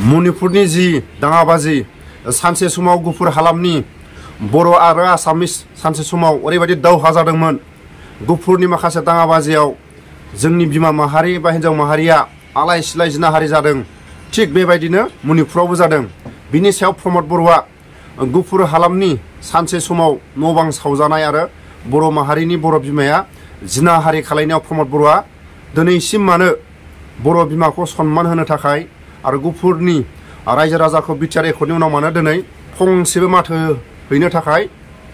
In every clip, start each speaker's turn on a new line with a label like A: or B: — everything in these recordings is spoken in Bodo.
A: मणिपुरनि जि दाङाबाजि सानसे समाव गुफुर हालामनि बर' आरो आसामिस सानसे समाव ओरैबायदि दावहा जादोंमोन। गुफुरनि माखासे दाङाबाजियाव जोंनि बिमा माहारि बा हिन्जाव माहारिया आलाय सिलाय जिनाहारि जादों। थिग बेबायदिनो मणिपुरावबो जादों। बिनि सायाव प्रमद बर'आ गुफुर हालामनि सानसे समाव न' बां सावजानाय आरो बर' माहारिनि बर' बिमाया जिनाहारि खालायनायाव प्रमद बर'आ दिनैसिम मानो बर' बिमाखौ सनमान होनो थाखाय आरो गुफुरनि रायजो राजाखौ बिटिआर एकर्डनि उनाव मानो दिनै फंसेबो माथो हैनो थाखाय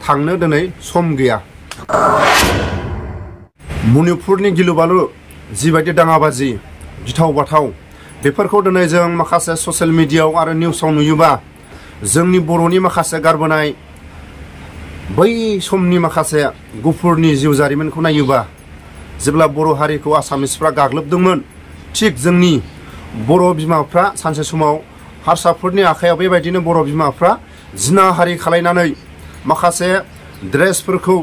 A: थांनो दिनै सम गैया। मणिपुरनि गिलु बालु जिबायदि दाङाबाजि गिथाव बाथाव बेफोरखौ दिनै जों माखासे ससियेल मिडियायाव आरो निउसाव नुयोबा जोंनि बर'नि माखासे गारबोनाय बै समनि माखासे गुफुरनि जिउ जारिमिनखौ नायोबा जेब्ला बर' हारिखौ आसामिसफ्रा गाग्लोबदोंमोन थिग जोंनि बर' बिमाफ्रा सानसे समाव हारसाफोरनि आखायाव बेबायदिनो बर' बिमाफ्रा जिनाहारि खालायनानै माखासे ड्रेसफोरखौ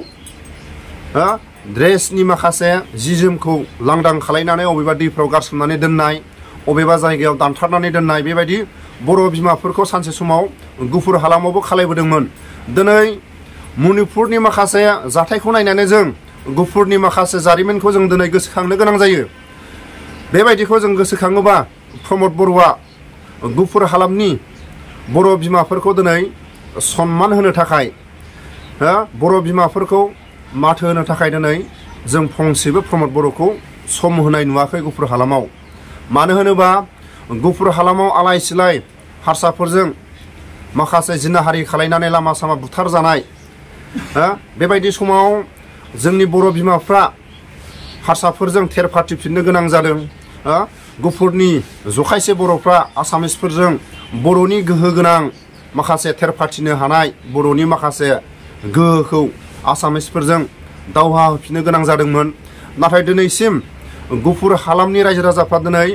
A: ड्रेसनि माखासे जि जोमखौ लांदां खालायनानै अबेबा दैफ्राव गारसोमनानै दोननाय अबेबा जायगायाव दानथारनानै दोननाय बेबायदि बर' बिमाफोरखौ सानसे समाव गुफुर हालामावबो खालायबोदोंमोन। दिनै मणिपुरनि माखासे जाथायखौ नायनानै जों गुफुरनि माखासे जारिमिनखौ जों दिनै गोसोखांनो गोनां जायो। बेबायदिखौ जों गोसोखाङोबा प्रमद बर'आ गुफुर हालामनि बर' बिमाफोरखौ दिनै सनमान होनो थाखाय बर' बिमाफोरखौ माथो होनो थाखाय दिनै जों फंसेबो प्रमद बर'खौ सम होनाय नुवाखै गुफुर हालामाव। मानो होनोबा गुफुर हालामाव आलाय सिलाय हारसाफोरजों माखासे जिनाहारि खालायनानै लामा सामा बुथार जानाय बेबायदि समाव जोंनि बर' बिमाफ्रा हारसाफोरजों थेर फाथिफिननो गोनां जादों। गुफुरनि जखायसे बर'फ्रा आसामिसफोरजों बर'नि गोहो गोनां माखासे थेर फाथिनो हानाय बर'नि माखासे गोहोखौ आसामिसफोरजों दावहा होफिननो गोनां जादोंमोन। नाथाय दिनैसिम गुफुर हालामनि रायजो राजाफ्रा दिनै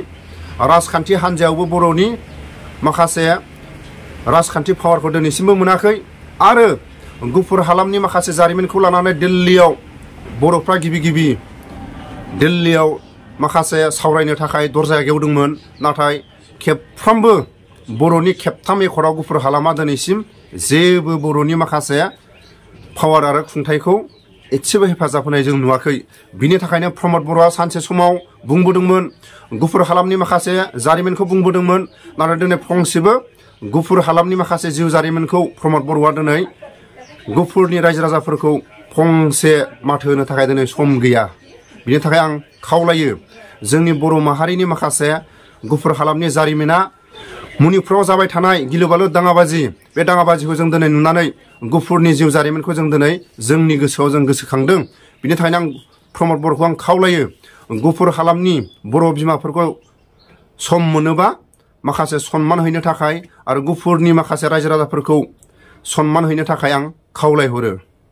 A: राजखान्थि हान्जायावबो बर'नि माखासे राजखान्थि पावारखौ दिनैसिमबो मोनाखै आरो गुफुर हालामनि माखासे जारिमिनखौ लानानै दिल्लीयाव बर'फ्रा गिबि गिबि दिल्लीयाव माखासे सावरायनो थाखाय दरजा गेवदोंमोन। नाथाय खेबफ्रामबो बर'नि खेबथाम एकर्डआव गुफुर हालामा दिनैसिम जेबो बर'नि माखासे पावार आरो खुंथायखौ एसेबो हेफाजाब होनाय जों नुवाखै। बिनि थाखायनो प्रमद बर'आ सानसे समाव बुंबोदोंमोन गुफुर हालामनि माखासे जारिमिनखौ बुंबोदोंमोन। नाथाय दिनै फंसेबो गुफुर हालामनि माखासे जिउ जारिमिनखौ प्रमद बर'आ दिनै गुफुरनि रायजो राजाफोरखौ फंसे माथो होनो थाखाय दिनै सम गैया। बिनि थाखाय आं खावलायो जोंनि बर' माहारिनि माखासे गुफुर हालामनि जारिमिना मणिपुराव जाबाय थानाय गिलु बालु दाङाबाजि बे दाङाबाजिखौ जों दिनै नुनानै गुफुरनि जिउ जारिमिनखौ जों दिनै जोंनि गोसोआव जों गोसोखांदों। बिनि थाखायनो आं प्रमद बर'खौ आं खावलायो गुफुर हालामनि बर' बिमाफोरखौ सम मोनोबा माखासे सनमान हैनो थाखाय आरो गुफुरनि माखासे रायजो राजाफोरखौ सनमान हैनो थाखाय आं खावलायहरो।